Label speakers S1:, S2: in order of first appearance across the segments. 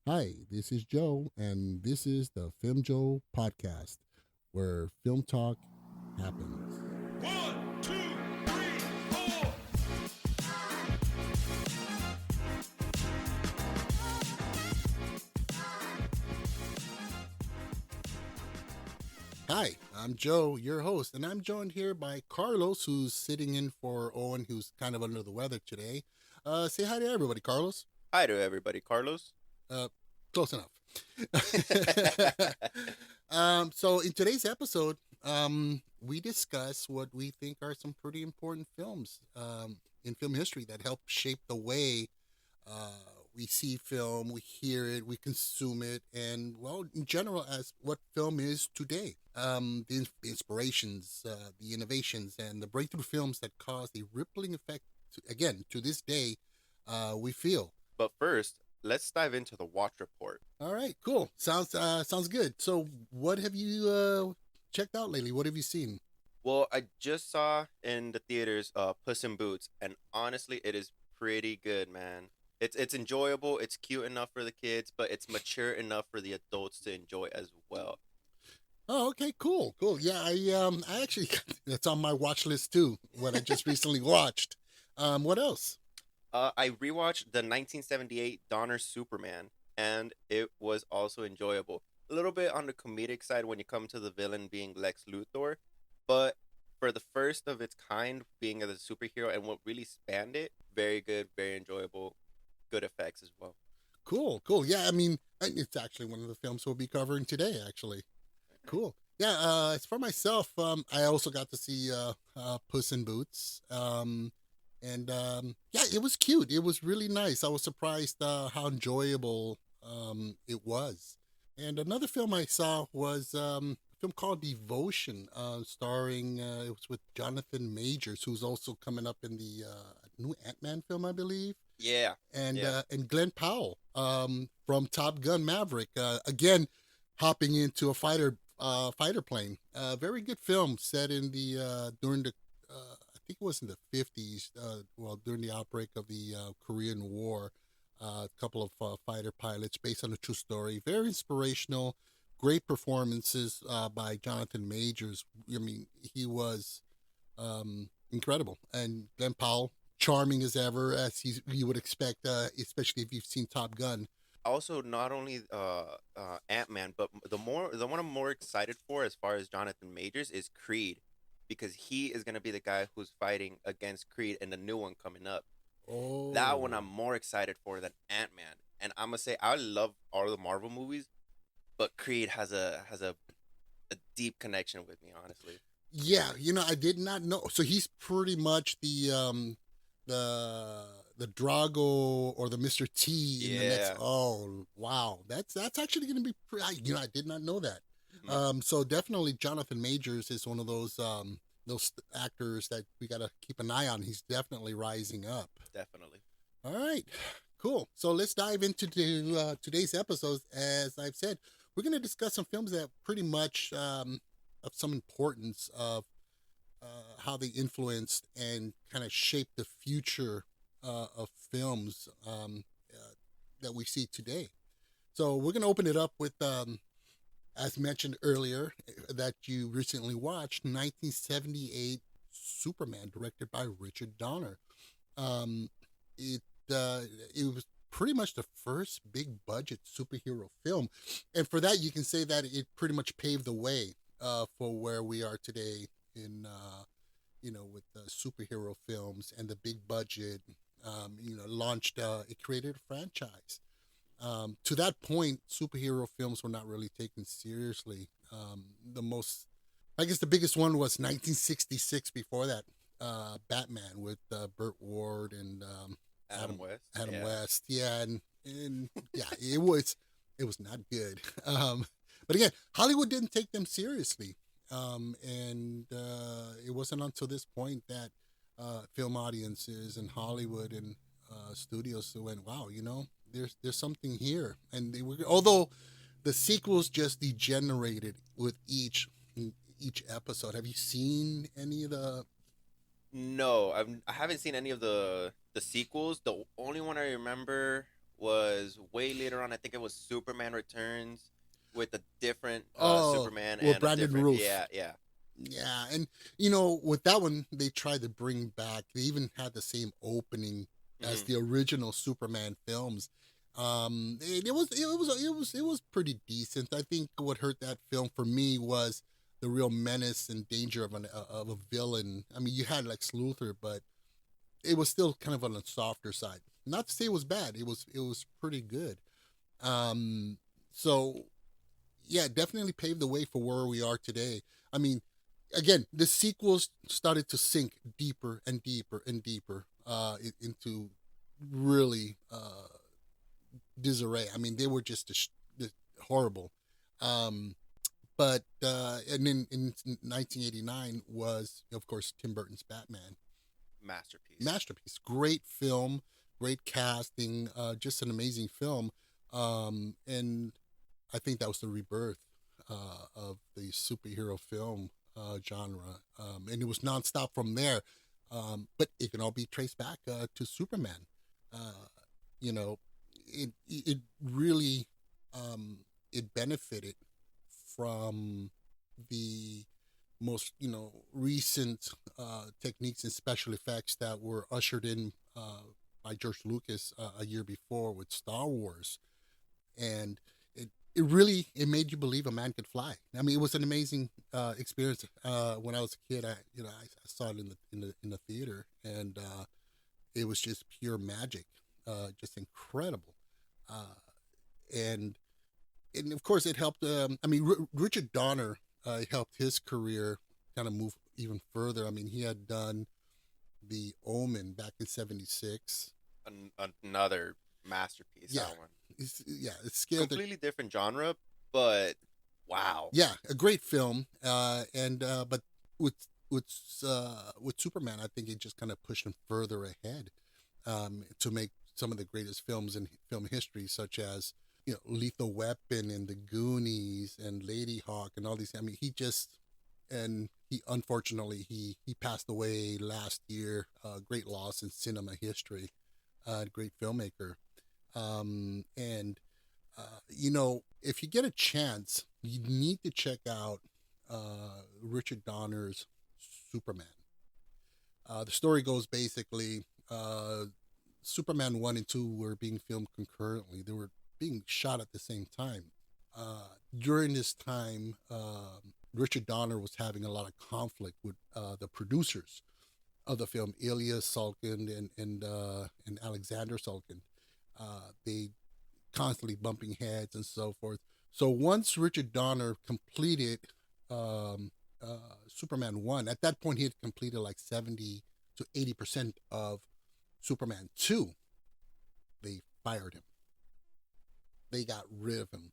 S1: Hi, this is Joe, and this is the Film Joe podcast, where film talk happens.
S2: One, two, three, four.
S1: Hi, I'm Joe, your host, and I'm joined here by Carlos, who's sitting in for Owen, who's kind of under the weather today. Say hi to everybody, Carlos.
S3: Hi to everybody, Carlos.
S1: Uh, Close enough. So in today's episode, we discuss what we think are some pretty important films in film history that help shape the way uh, we see film, we hear it, we consume it, and well, in general, as what film is today. The inspirations, the innovations, and the breakthrough films that cause a rippling effect, again, to this day, we feel.
S3: But first, let's dive into the watch report.
S1: All right, cool. Sounds good. So, what have you checked out lately? What have you seen?
S3: Well, I just saw in the theaters Puss in Boots, and honestly, it is pretty good, man. It's enjoyable, it's cute enough for the kids, but it's mature enough for the adults to enjoy as well.
S1: Oh, okay, cool. Yeah, I actually that's on my watch list too. What I just recently watched. What else?
S3: I rewatched the 1978 Donner Superman, and it was also enjoyable. A little bit on the comedic side when you come to the villain being Lex Luthor, but for the first of its kind, being as a superhero and what really spanned it, very good, very enjoyable, good effects as well.
S1: Cool. Yeah, I mean, it's actually one of the films we'll be covering today. Actually, cool. Yeah. As for myself, I also got to see Puss in Boots. And yeah, it was cute. It was really nice. I was surprised how enjoyable it was. And another film I saw was a film called Devotion, starring it was with Jonathan Majors, who's also coming up in the new Ant Man film, I believe,
S3: Yeah, yeah.
S1: and Glenn Powell from Top Gun Maverick. Again, hopping into a fighter plane. Very good film set in the during the I think it was in the 50s. Well, during the outbreak of the Korean War. A couple of fighter pilots based on a true story. Very inspirational. Great performances by Jonathan Majors. I mean, he was incredible. And Glenn Powell, charming as ever, as you would expect, especially if you've seen Top Gun.
S3: Also, not only Ant Man, but the one I'm more excited for as far as Jonathan Majors is Creed, because he is gonna be the guy who's fighting against Creed in the new one coming up. That one
S1: Oh,
S3: I'm more excited for than Ant Man. And I'm gonna say I love all the Marvel movies, but Creed has a deep connection with me, honestly.
S1: yeah. I did not know. So he's pretty much the the Drago or the Mr. T in the next.
S3: Yeah.
S1: Oh, wow. That's actually going to be. I did not know that.
S3: Mhm.
S1: So definitely Jonathan Majors is one of those actors that we got to keep an eye on. He's definitely rising up.
S3: Definitely.
S1: All right, cool. So let's dive into today's episode. As I've said, we're going to discuss some films that pretty much of some importance of how they influenced and kind of shaped the future of films that we see today. So we're going to open it up with, as mentioned earlier, that you recently watched 1978 Superman, directed by Richard Donner. Um, it uh, it was pretty much the first big budget superhero film, and for that you can say that it pretty much paved the way for where we are today in with the superhero films and the big budget. Launched it created a franchise. To that point, superhero films were not really taken seriously. The most, I guess, the biggest one was 1966. Before that, Batman with Burt Ward and
S3: Adam
S1: Adam
S3: West.
S1: Adam
S3: Yeah.
S1: West. Yeah, and yeah, it was not good. But again, Hollywood didn't take them seriously, and it wasn't until this point that film audiences in Hollywood and studios went, wow, there's something here, and although the sequels just degenerated with each episode. Have you seen any of the?
S3: No, I haven't seen any of the sequels. The only one I remember was way later on. I think it was Superman Returns with a different
S1: Oh,
S3: Superman
S1: with
S3: and a
S1: Brandon
S3: different,
S1: Roof.
S3: yeah, yeah.
S1: Yeah, and with that one, they tried to bring back. They even had the same opening as
S3: Hmm.
S1: the original Superman films. It was pretty decent. I think what hurt that film for me was the real menace and danger of a villain. I mean, you had Lex Luthor, but it was still kind of on the softer side. Not to say it was bad. It was pretty good. Um, so yeah, definitely paved the way for where we are today. I mean, again, the sequels started to sink deeper and deeper and deeper into really disarray. I mean, they were just horrible. Um, but and then in 1989 was, of course, Tim Burton's Batman.
S3: Masterpiece.
S1: Masterpiece. Great film, great casting, just an amazing film. And I think that was the rebirth of the superhero film genre, and it was nonstop from there. But it can all be traced back to Superman. Uh, you know, it really it benefited from the most recent techniques and special effects that were ushered in by George Lucas a year before with Star Wars, and it really it made you believe a man could fly. I mean, it was an amazing experience. When I was a kid, I saw it in the theater, and it was just pure magic, just incredible, uh, and and of course it helped. I mean, Richard Donner helped his career kind of move even further. I mean, he had done The Omen back in '76.
S3: Another masterpiece.
S1: Yeah,
S3: That one.
S1: it scared the
S3: Completely different genre, but wow.
S1: yeah, a great film. And but with with with Superman, I think it just kind of pushed him further ahead to make some of the greatest films in film history, such as Lethal Weapon and The Goonies and Lady Hawk and all these. I mean, he unfortunately he passed away last year. Great loss in cinema history. Great filmmaker. And if you get a chance, you need to check out Richard Donner's Superman. The story goes basically Superman 1 and 2 were being filmed concurrently, they were being shot at the same time. During this time, Richard Donner was having a lot of conflict with the producers of the film, Ilya Salkind and Alexander Salkind. They constantly bumping heads and so forth. So once Richard Donner completed Superman 1, at that point he had completed like 70 to 80% of Superman 2, they fired him. They got rid of him.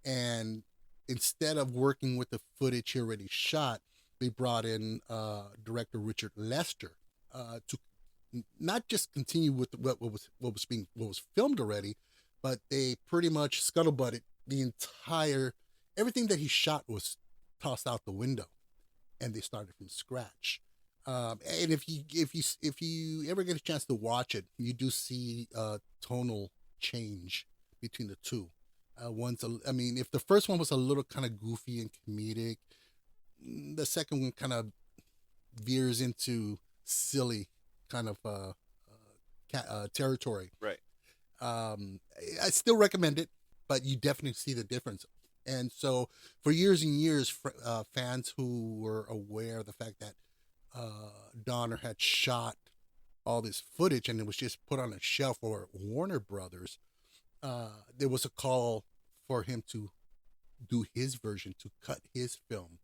S1: And instead of working with the footage he already shot, they brought in director Richard Lester to not just continue with what was filmed already, but they pretty much scuttlebutted the entire everything that he shot was tossed out the window, and they started from scratch. And if you ever get a chance to watch it, you do see tonal change between the two. I mean, if the first one was a little kind of goofy and comedic, the second one kind of veers into silly kind of territory.
S3: Right.
S1: I still recommend it, but you definitely see the difference. And so, for years and years, fans who were aware of the fact that Donner had shot all this footage and it was just put on a shelf for Warner Brothers, there was a call for him to do his version, to cut his film,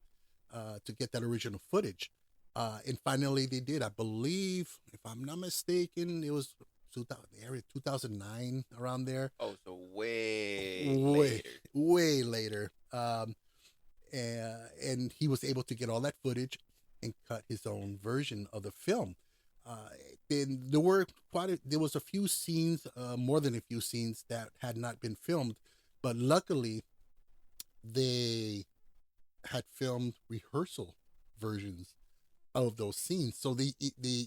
S1: to get that original footage. And finally, they did. I believe, if I'm not mistaken, it was 2009, around there.
S3: Oh, so way
S1: Way,
S3: later.
S1: way later. And he was able to get all that footage and cut his own version of the film. Uh, then there was a few scenes, more than a few scenes that had not been filmed, but luckily they had filmed rehearsal versions of those scenes, so they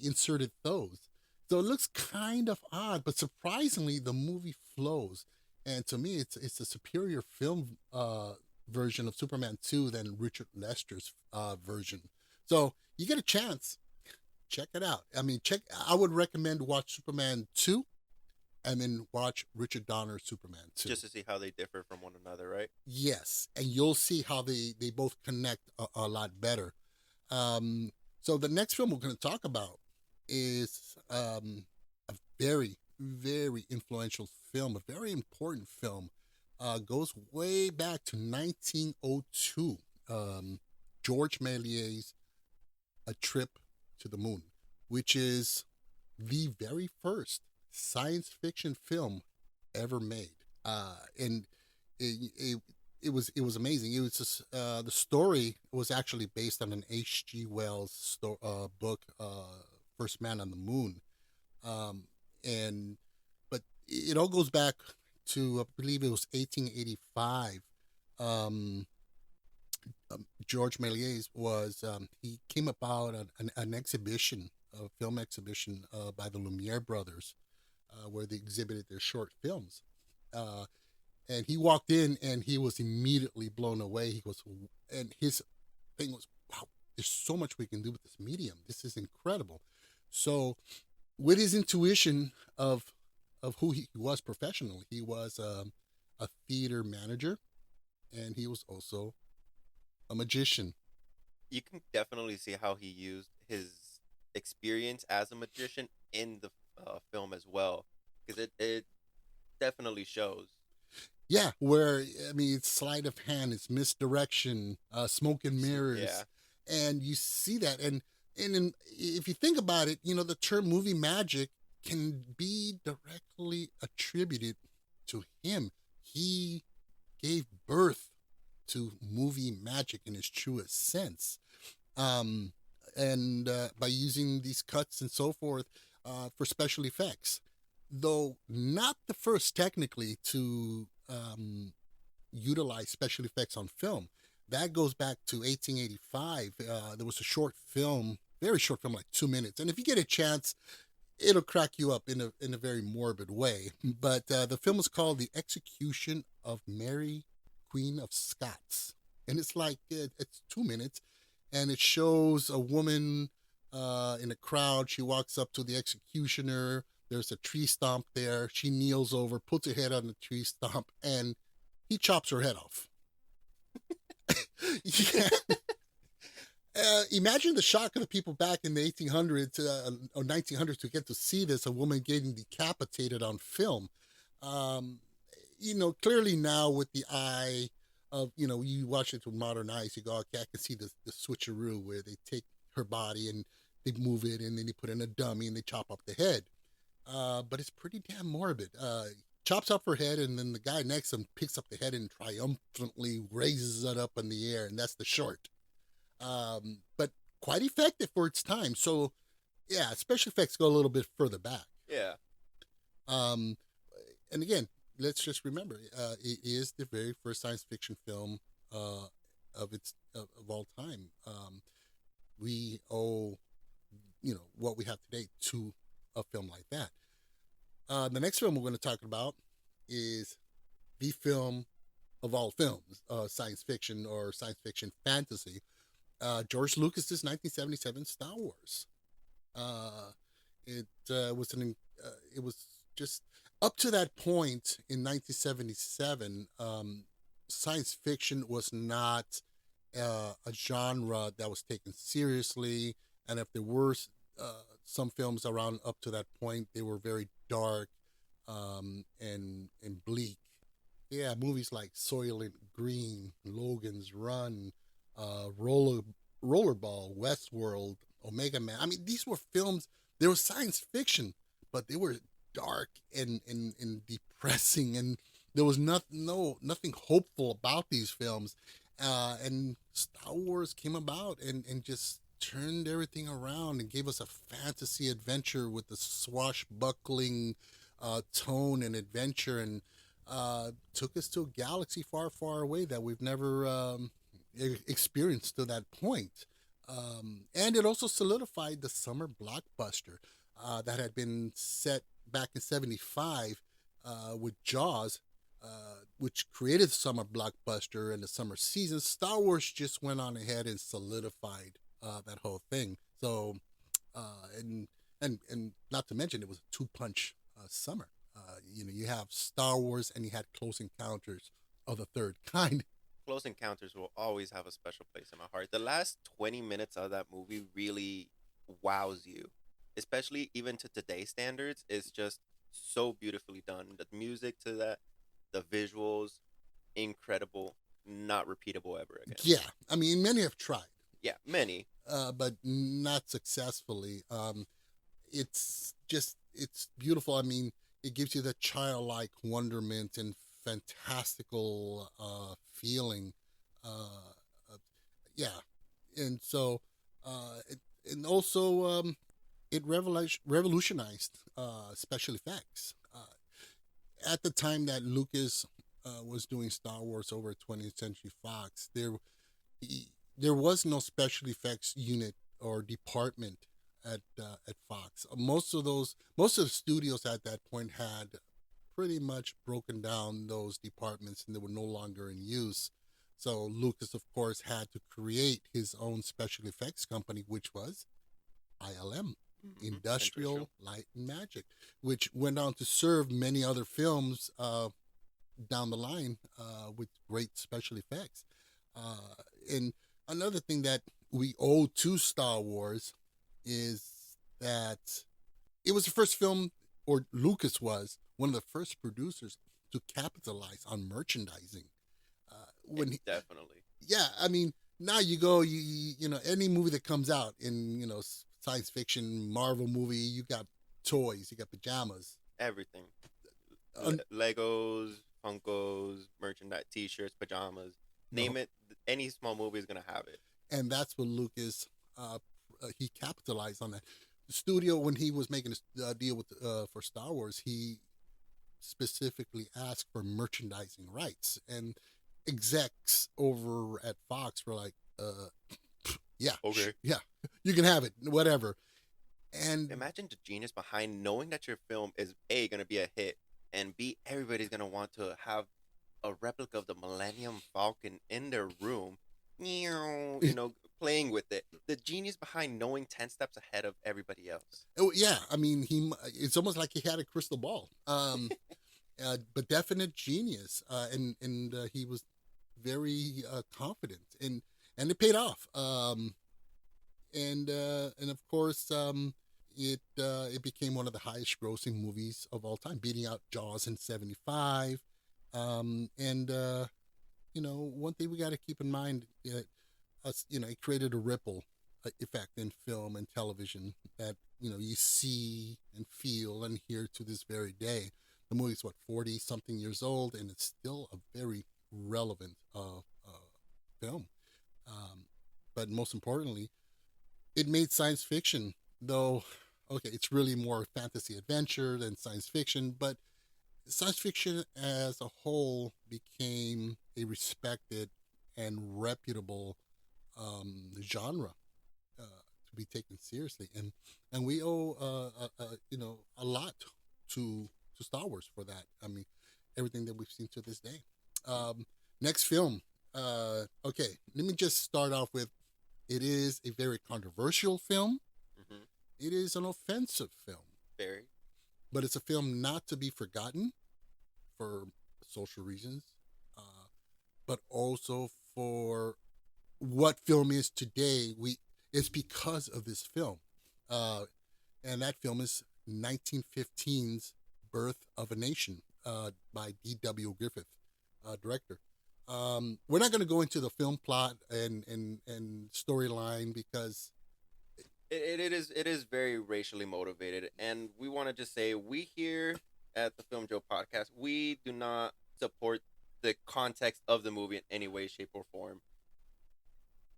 S1: inserted those. So it looks kind of odd, but surprisingly, the movie flows. And to me, it's a superior film version of Superman 2 than Richard Lester's version. So you get a chance, check it out. I mean, I would recommend watch Superman 2 and then watch Richard Donner's Superman 2.
S3: Just to see how they differ from one another, right?
S1: Yes, and you'll see how they both connect a lot better. So the next film we're going to talk about is a very, very influential film, a very important film. Goes way back to 1902. George Méliès's A Trip to the Moon, which is the very first science fiction film ever made. And it was amazing. It was just, the story was actually based on an H.G. Wells book, First Man on the Moon. But it all goes back to, I believe it was 1885. George Méliès he came about an exhibition, a film exhibition by the Lumiere brothers, where they exhibited their short films. And he walked in and he was immediately blown away. And his thing was, wow, there's so much we can do with this medium. This is incredible. So with his intuition of who he was professionally, he was a theater manager, and he was also a magician.
S3: You can definitely see how he used his experience as a magician in the film as well, because it definitely shows.
S1: Yeah, where, I mean, it's sleight of hand, it's misdirection, smoke and mirrors,
S3: Yeah.
S1: and you see that. And if you think about it, the term movie magic can be directly attributed to him. He gave birth to movie magic in its truest sense, and by using these cuts and so forth for special effects, though not the first technically to utilize special effects on film. That goes back to 1885. There was a short film, very short film, like 2 minutes, and if you get a chance, it'll crack you up in a very morbid way. But the film is called The Execution of Mary, Queen of Scots, and it's like it's 2 minutes, and it shows a woman in a crowd. She walks up to the executioner. There's a tree stump there. She kneels over, puts her head on the tree stump, and he chops her head off. Yeah. Imagine the shock of the people back in the 1800s or 1900s to get to see this, a woman getting decapitated on film. Clearly now with the eye of, you watch it with modern eyes, you go, okay, I can see the switcheroo where they take her body and they move it and then they put in a dummy and they chop up the head. But it's pretty damn morbid. Chops up her head, and then the guy next to him picks up the head and triumphantly raises it up in the air, and that's the short. But quite effective for its time. So, yeah, special effects go a little bit further back.
S3: Yeah.
S1: And again, let's just remember, it is the very first science fiction film of all time. We owe, what we have today to a film like that. The next film we're going to talk about is the film of all films, science fiction or science fiction fantasy, George Lucas's 1977 Star Wars. It was just up to that point in 1977. Science fiction was not a genre that was taken seriously, and if there were some films around up to that point, they were very dark and bleak. Yeah, movies like Soylent Green, Logan's Run, Rollerball, Westworld, Omega Man. I mean, these were films. They were science fiction, but they were dark and depressing, and there was nothing hopeful about these films. And Star Wars came about and just turned everything around and gave us a fantasy adventure with the swashbuckling tone and adventure, and took us to a galaxy far, far away that we've never experienced to that point. And it also solidified the summer blockbuster that had been set back in 75 with Jaws, which created the summer blockbuster and the summer season. Star Wars just went on ahead and solidified that whole thing. So, and not to mention it was a two-punch summer. You have Star Wars and you had Close Encounters of the Third Kind.
S3: Close Encounters will always have a special place in my heart. The last 20 minutes of that movie really wows you, especially even to today's standards. It's just so beautifully done. The music to that, the visuals, incredible, not repeatable ever again.
S1: Yeah, I mean, many have tried,
S3: Yeah, many.
S1: but not successfully. It's beautiful. I mean, it gives you the childlike wonderment and fantastical feeling. Uh, yeah, and so and also it revolutionized special effects. At the time that Lucas was doing Star Wars over at 20th Century Fox, there was no special effects unit or department at Fox. Most of the studios at that point had pretty much broken down those departments and they were no longer in use. So Lucas, of course, had to create his own special effects company, which was ILM, Industrial Light and Magic, which went on to serve many other films down the line with great special effects. And another thing that we owe to Star Wars is that it was the first film, or Lucas was one of the first producers to capitalize on merchandising. When he,
S3: Definitely.
S1: yeah, I mean, now you go, any movie that comes out in science fiction, Marvel movie, you got toys, you got pajamas,
S3: Everything.
S1: Un-
S3: Legos, Funkos, merchandise, T-shirts, pajamas. Name it. Any small movie is gonna have it.
S1: and that's what Lucas he capitalized on that. The studio, when he was making a deal with for Star Wars, he specifically asked for merchandising rights, and execs over at Fox were like, yeah,
S3: Okay.
S1: yeah, you can have it, whatever. And
S3: Imagine the genius behind knowing that your film is A, gonna be a hit, and B, everybody's gonna want to have a replica of the Millennium Falcon in their room, playing with it. The genius behind knowing 10 steps ahead of everybody else.
S1: oh yeah, I mean, it's almost like he had a crystal ball. But definite genius, and he was very confident, and it paid off. And of course, it became one of the highest grossing movies of all time, beating out Jaws in '75. And one thing we got to keep in mind, it created a ripple effect in film and television that you see and feel and hear to this very day. The movie's 40 something years old, and it's still a very relevant film. But most importantly, it made science fiction, though. Okay, it's really more fantasy adventure than science fiction, but science fiction as a whole became a respected and reputable genre to be taken seriously, and we owe a lot to Star Wars for that. I mean, everything that we've seen to this day. Next film. Okay, let me just start off with, it is a very controversial film.
S3: Hmm.
S1: It is an offensive film,
S3: Very.
S1: but it's a film not to be forgotten for social reasons, but also for what film is today. It's because of this film, and that film is 1915's Birth of a Nation by D.W. Griffith, director. We're not going to go into the film plot and storyline because
S3: It is very racially motivated, and we want to just say we here at the Film Joe podcast, we do not support the context of the movie in any way, shape, or form.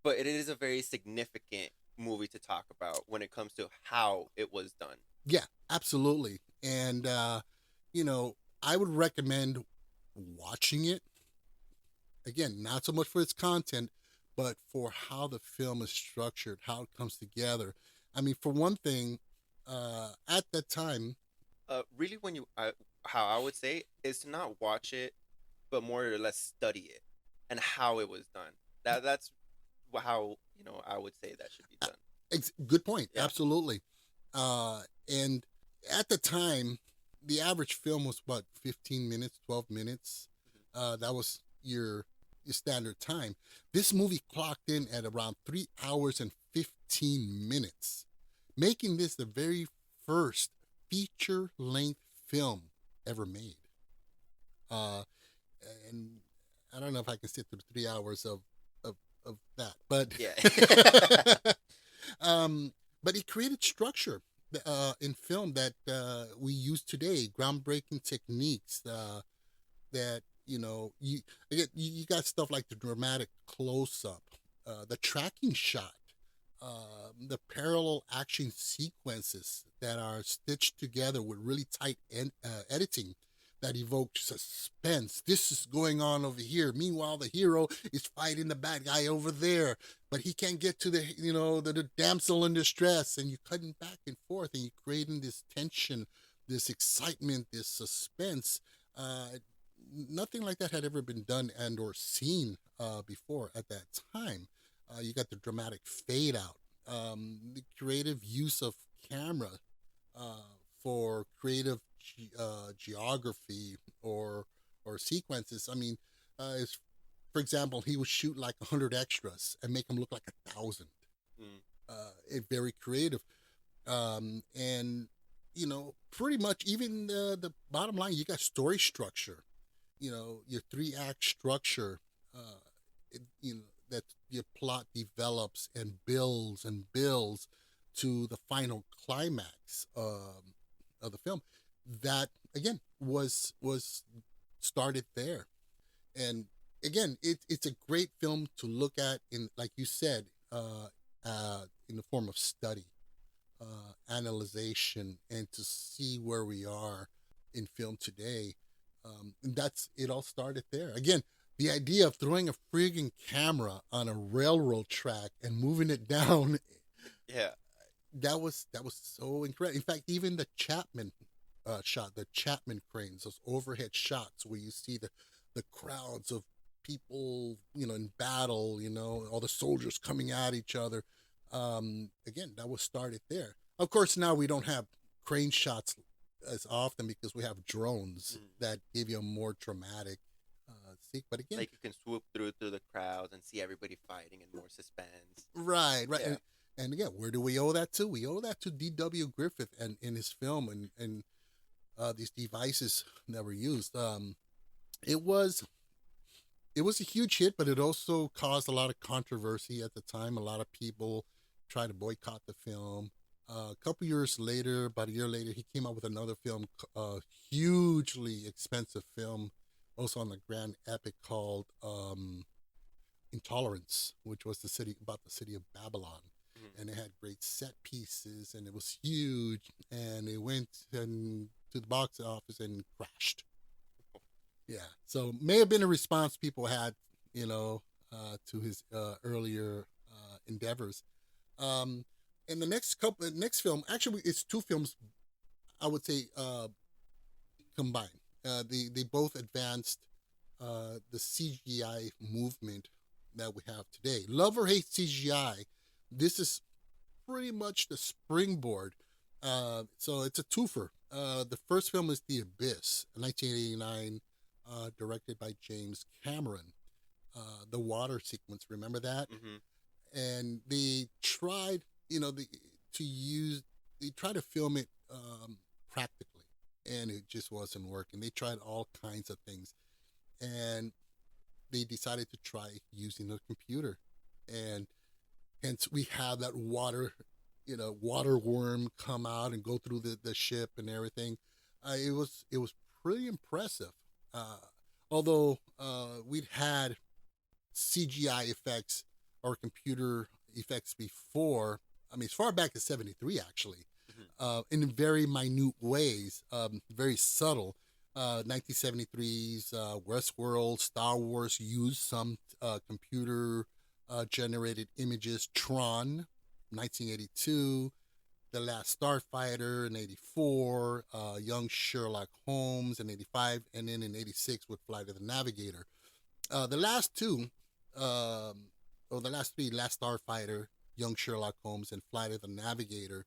S3: But it is a very significant movie to talk about when it comes to how it was done.
S1: yeah, absolutely. And I would recommend watching it. Again, not so much for its content, but for how the film is structured, how it comes together. I mean, for one thing, at that time,
S3: Really, when how I would say is to not watch it, but more or less study it and how it was done. That's how I would say that should be done.
S1: Good point.
S3: Yeah.
S1: Absolutely. And at the time, the average film was what, 15 minutes, 12 minutes. That was your standard time. This movie clocked in at around 3 hours and 15 minutes, making this the very first feature length film ever made. Uh, and I don't know if I can sit through 3 hours of that, but
S3: Yeah.
S1: but he created structure in film that we use today, groundbreaking techniques that you got stuff like the dramatic close up, the tracking shot, the parallel action sequences that are stitched together with really tight editing that evokes suspense. This is going on over here. Meanwhile, the hero is fighting the bad guy over there, but he can't get to the damsel in distress, and you're cutting back and forth, and you're creating this tension, this excitement, this suspense. Nothing like that had ever been done and or seen before at that time. You got the dramatic fade out, the creative use of camera for creative geography or sequences. I mean, for example, he would shoot like 100 extras and make them look like 1,000.
S3: Mm.
S1: It very creative, and pretty much even the bottom line, you got story structure. Your 3-act structure. That your plot develops and builds to the final climax of the film. That again was started there, and again, it's a great film to look at in, like you said, in the form of study, analyzation, and to see where we are in film today. And that's it. All started there. Again, the idea of throwing a frigging camera on a railroad track and moving it down,
S3: Yeah.
S1: that was so incredible. In fact, even the Chapman shot, the Chapman cranes, those overhead shots where you see the crowds of people, in battle, all the soldiers coming at each other. Again, that was started there. Of course, now we don't have crane shots as often because we have drones that give you a more dramatic seek. But again,
S3: Like you can swoop through the crowds and see everybody fighting and more suspense.
S1: right.
S3: Yeah.
S1: And again, where do we owe that to? We owe that to D.W. Griffith and in his film and these devices that were used. It was a huge hit, but it also caused a lot of controversy at the time. A lot of people tried to boycott the film. A couple years later, about a year later, he came out with another film, a hugely expensive film, also on the Grand Epic, called Intolerance, which was about the city of Babylon. And it had great set pieces, and it was huge, and it went to the box office and crashed. Yeah, so may have been a response people had, to his earlier endeavors. And the next film, actually, it's two films, I would say, combined. They both advanced the CGI movement that we have today. Love or hate CGI, this is pretty much the springboard. So it's a twofer. The first film is The Abyss, 1989, directed by James Cameron. The water sequence, remember that?
S3: Mm-hmm.
S1: And they tried, they tried to film it practically, and it just wasn't working. They tried all kinds of things, and they decided to try using a computer, and hence we have that water worm come out and go through the ship and everything. It was pretty impressive. Although we'd had CGI effects or computer effects before. I mean, as far back as '73, actually, in very minute ways, very subtle. 1973's Westworld, Star Wars used some computer generated images. Tron, 1982, The Last Starfighter in '84, Young Sherlock Holmes in '85, and then in '86 with Flight of the Navigator. The last two, or the last three, Last Starfighter, Young Sherlock Holmes, and Flight of the Navigator,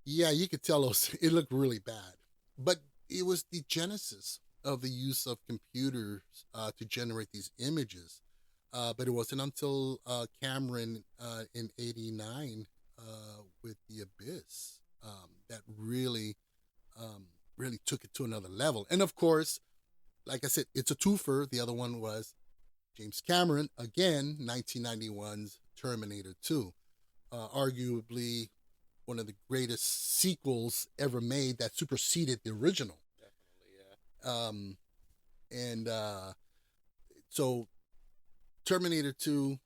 S1: yeah, you could tell those, it looked really bad. But it was the genesis of the use of computers to generate these images. But it wasn't until Cameron in '89 with The Abyss that really took it to another level. And of course, like I said, it's a twofer. The other one was James Cameron, again, 1991's Terminator 2. Arguably one of the greatest sequels ever made that superseded the original.
S3: Definitely, yeah.
S1: And so Terminator 2,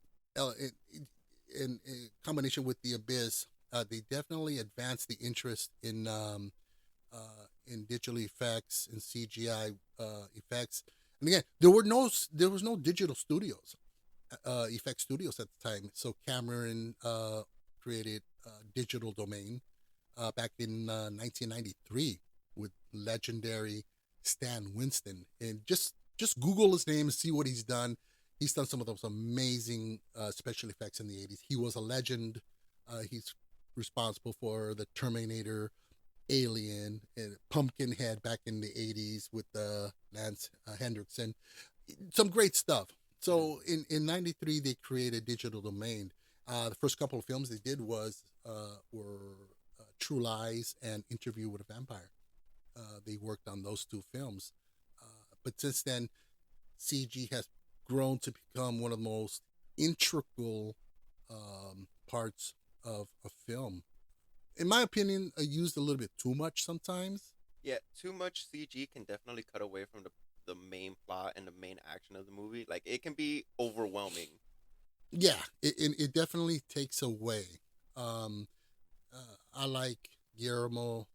S1: in combination with The Abyss, they definitely advanced the interest in digital effects and CGI effects. And again, there was no digital studios, effect studios at the time. So Cameron created Digital Domain back in 1993 with legendary Stan Winston, and just Google his name and see what he's done. He's done some of those amazing special effects in the '80s. He was a legend. He's responsible for the Terminator, Alien, and Pumpkinhead back in the '80s with Lance Hendrickson. Some great stuff. So in '93 they created Digital Domain. The first couple of films they did were True Lies and Interview with a Vampire. They worked on those two films. But since then, CG has grown to become one of the most integral parts of a film. In my opinion, used a little bit too much sometimes.
S3: Yeah, too much CG can definitely cut away from the main plot and the main action of the movie. Like it can be overwhelming.
S1: Yeah, it definitely takes away. Um, I like Guillermo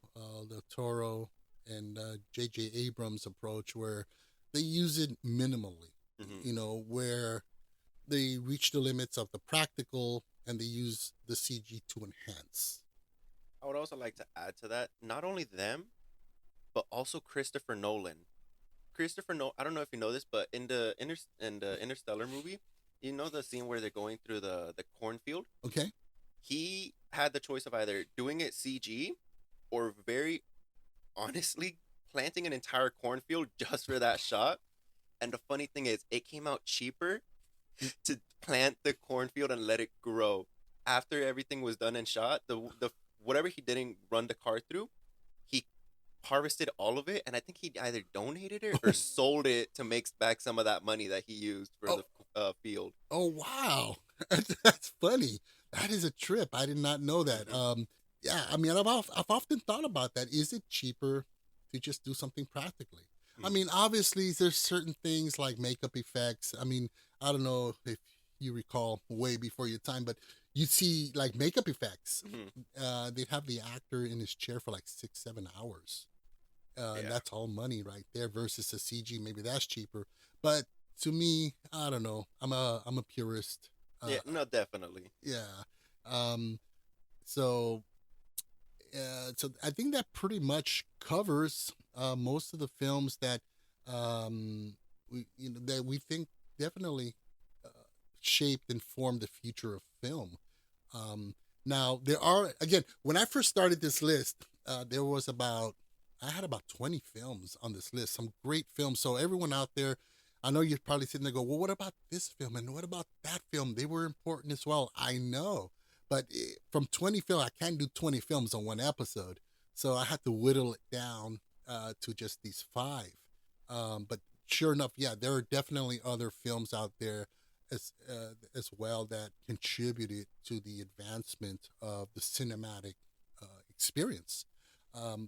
S1: del Toro and J.J. Abrams' approach where they use it minimally,
S3: Hmm.
S1: where they reach the limits of the practical and they use the CG to enhance.
S3: I would also like to add to that, not only them, but also Christopher Nolan. Christopher Nolan. I don't know if you know this, but in the Interstellar movie, you know the scene where they're going through the cornfield.
S1: Okay?
S3: He had the choice of either doing it CG or very honestly planting an entire cornfield just for that shot. And the funny thing is, it came out cheaper to plant the cornfield and let it grow. After everything was done and shot, the whatever he didn't run the car through, he harvested all of it, and I think he either donated it or sold it to make back some of that money that he used for
S1: Oh,
S3: the field.
S1: oh wow. That's funny. That is a trip. I did not know that.
S3: Hmm.
S1: Yeah, I mean, I've often thought about that. Is it cheaper to just do something practically? I
S3: Hmm.
S1: mean, obviously, there's certain things like makeup effects. I mean, I don't know if you recall way before your time, but you see like makeup effects.
S3: Hmm.
S1: They'd have the actor in his chair for like 6, 7 hours. And
S3: Yeah,
S1: that's all money right there versus a CG. Maybe that's cheaper. But to me, I don't know. I'm a purist.
S3: yeah,
S1: Uh,
S3: no, definitely.
S1: yeah. Um, so so I think that pretty much covers most of the films that we think definitely uh, shaped and formed the future of film. Um, Now there are, again, when I first started this list, there was about I had about 20 films on this list, some great films. So everyone out there, I know you're probably sitting there go, well, what about this film and what about that film? They were important as well. I know, but from 20 films, I can't do 20 films on one episode, so I had to whittle it down to just these five. But sure enough, yeah, there are definitely other films out there as well that contributed to the advancement of the cinematic experience.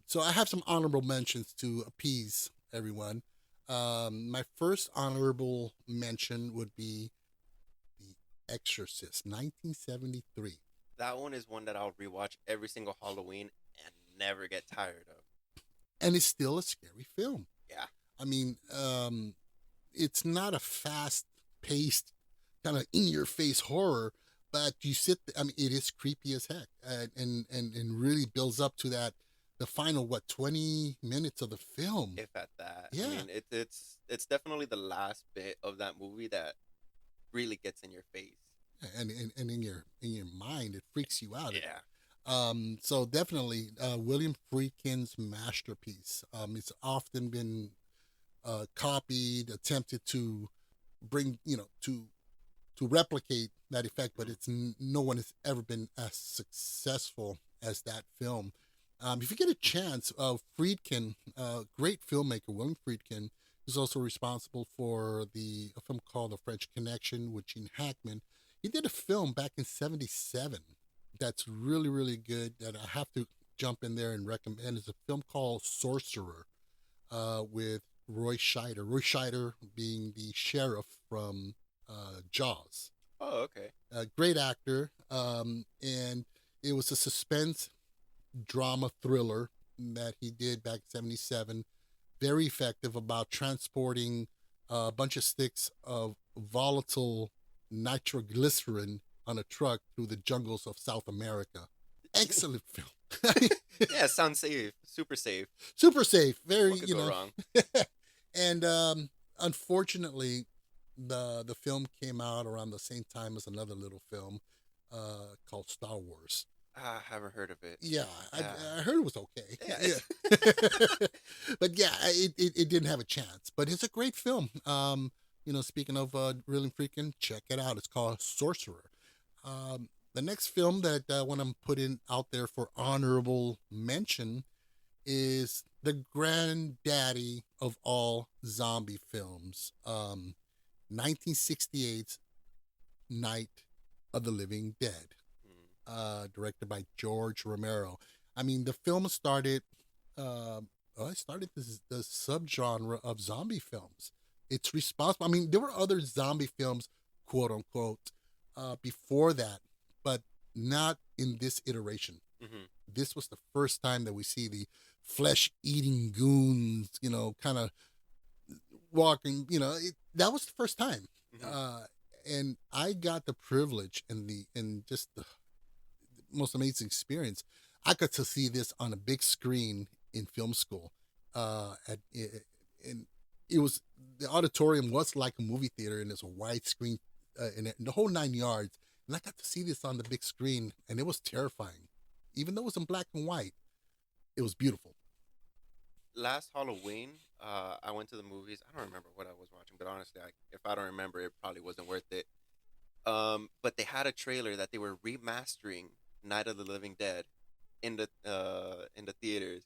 S1: So I have some honorable mentions to appease everyone. My first honorable mention would be The Exorcist, 1973,
S3: That one is one that I'll rewatch every single Halloween and never get tired of.
S1: and it's still a scary film.
S3: Yeah.
S1: I mean, it's not a fast-paced kind of in-your-face horror, but you I mean, it is creepy as heck, and really builds up to that the final 20 minutes of the film.
S3: If at that. I
S1: Yeah,
S3: mean, it's definitely the last bit of that movie that really gets in your face.
S1: and in your mind, it freaks you out.
S3: Yeah.
S1: So definitely William Friedkin's masterpiece. It's often been copied, attempted to bring, to replicate that effect, but no one has ever been as successful as that film. If you get a chance, Friedkin, great filmmaker, William Friedkin, is also responsible for a film called The French Connection with Gene Hackman. He did a film back in '77 that's really, really good that I have to jump in there and recommend. It's a film called Sorcerer with Roy Scheider. Roy Scheider being the sheriff from Jaws.
S3: Oh, okay.
S1: A great actor, and it was a suspense drama thriller that he did back in '77. Very effective about transporting a bunch of sticks of volatile nitroglycerin on a truck through the jungles of South America. Excellent film.
S3: Yeah, sounds safe. Super safe.
S1: Super safe. Very,
S3: What could go wrong?
S1: and unfortunately, the film came out around the same time as another little film called Star Wars.
S3: I haven't heard of it.
S1: Yeah,
S3: Yeah.
S1: I heard it was okay.
S3: Yeah.
S1: Yeah. But yeah, it didn't have a chance. But it's a great film. Speaking of really freaking, check it out. It's called Sorcerer. The next film that I want to put in out there for honorable mention is the granddaddy of all zombie films, 1968's Night of the Living Dead, directed by George Romero. I mean, the film started, it started the subgenre of zombie films. It's responsible. I mean, there were other zombie films, quote unquote, before that, but not in this iteration.
S3: Mm-hmm.
S1: This was the first time that we see the flesh-eating goons, kind of walking. That was the first time,
S3: Mm-hmm.
S1: and I got the privilege and just the most amazing experience. I got to see this on a big screen in film school. And it was the auditorium was like a movie theater, and it's a wide screen, and the whole 9 yards. And I got to see this on the big screen, and it was terrifying, even though it was in black and white. It was beautiful.
S3: Last Halloween, I went to the movies. I don't remember what I was watching, but honestly, if I don't remember, it probably wasn't worth it. But they had a trailer that they were remastering Night of the Living Dead in the theaters,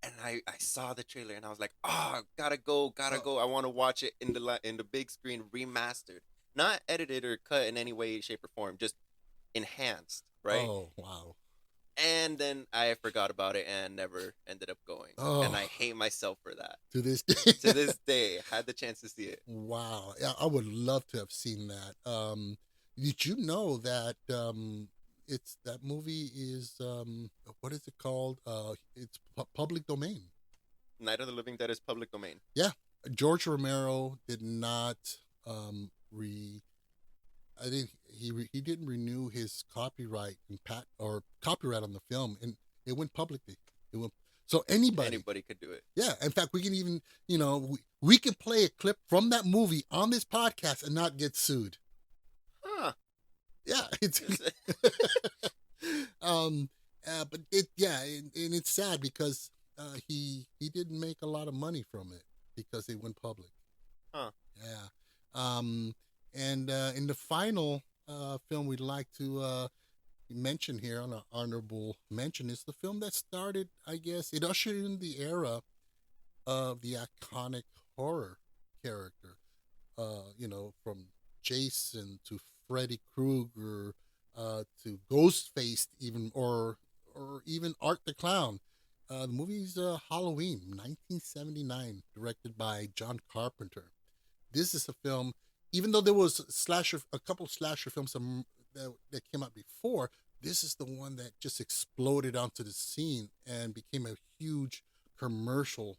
S3: and I saw the trailer and I was like, oh, gotta go. I want to watch it in the big screen remastered, not edited or cut in any way, shape, or form, just enhanced, right?
S1: Oh, wow.
S3: And then I forgot about it and never ended up going.
S1: Oh.
S3: And I hate myself for that.
S1: To this day.
S3: To this day, had the chance to see it.
S1: Wow. Yeah, I would love to have seen that. Did you know that it's that movie is what is it called? It's public domain.
S3: Night of the Living Dead is public domain.
S1: Yeah. George Romero did not um re I think he didn't renew his copyright and copyright on the film, and it went publicly. It went so anybody
S3: could do it.
S1: Yeah, in fact, we can even, we can play a clip from that movie on this podcast and not get sued.
S3: Huh.
S1: Yeah, it's but and it's sad because he didn't make a lot of money from it because it went public.
S3: Huh.
S1: Yeah. And in the final film we'd like to mention here on an honorable mention is the film that started, I guess, it ushered in the era of the iconic horror character. From Jason to Freddy Krueger to Ghostface, even or even Art the Clown. The movie's Halloween, 1979, directed by John Carpenter. This is a film, even though there was a couple of slasher films that came out before, this is the one that just exploded onto the scene and became a huge commercial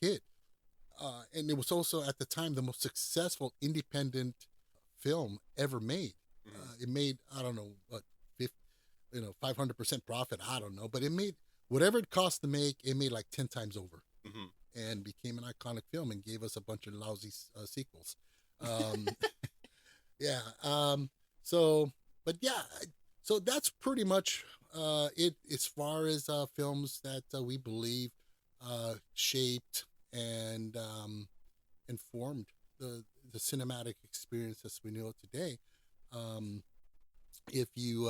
S1: hit. And it was also at the time the most successful independent film ever made.
S3: Mhm.
S1: It made, I don't know what, 500% profit. I don't know, but it made whatever it cost to make. It made like 10 times over,
S3: Mhm.
S1: and became an iconic film and gave us a bunch of lousy sequels. Um, yeah. So, but yeah, so that's pretty much it as far as films that we believe shaped and informed the cinematic experience as we know it today. Um, if you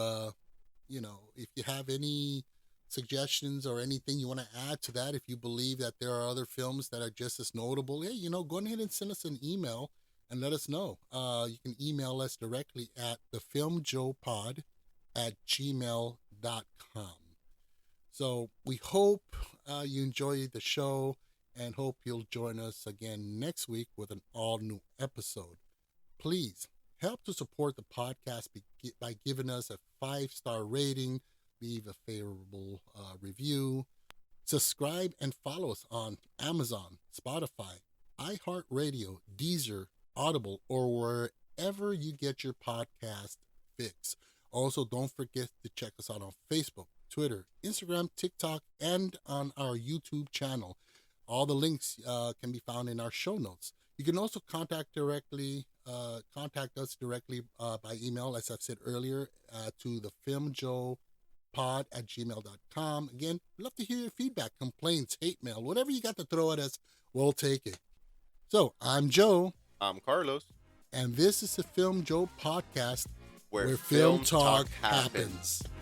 S1: if you have any suggestions or anything you want to add to that, if you believe that there are other films that are just as notable, hey, go ahead and send us an email and let us know. You can email us directly at thefilmjoepod@gmail.com. So we hope you enjoy the show and hope you'll join us again next week with an all new episode. Please help to support the podcast by giving us a 5-star rating, leave a favorable review, subscribe and follow us on Amazon, Spotify, iHeartRadio, Deezer, Audible, or wherever you get your podcast fix. Also, don't forget to check us out on Facebook, Twitter, Instagram, TikTok, and on our YouTube channel. All the links can be found in our show notes. You can also contact us directly by email, as I've said earlier, to the filmjoepod@gmail.com. Again, we'd love to hear your feedback, complaints, hate mail, whatever you got to throw at us, we'll take it. So, I'm Joe,
S3: I'm Carlos,
S1: and this is the Film Joe podcast,
S3: where
S1: where film
S3: film
S1: talk
S3: talk happens.
S1: happens.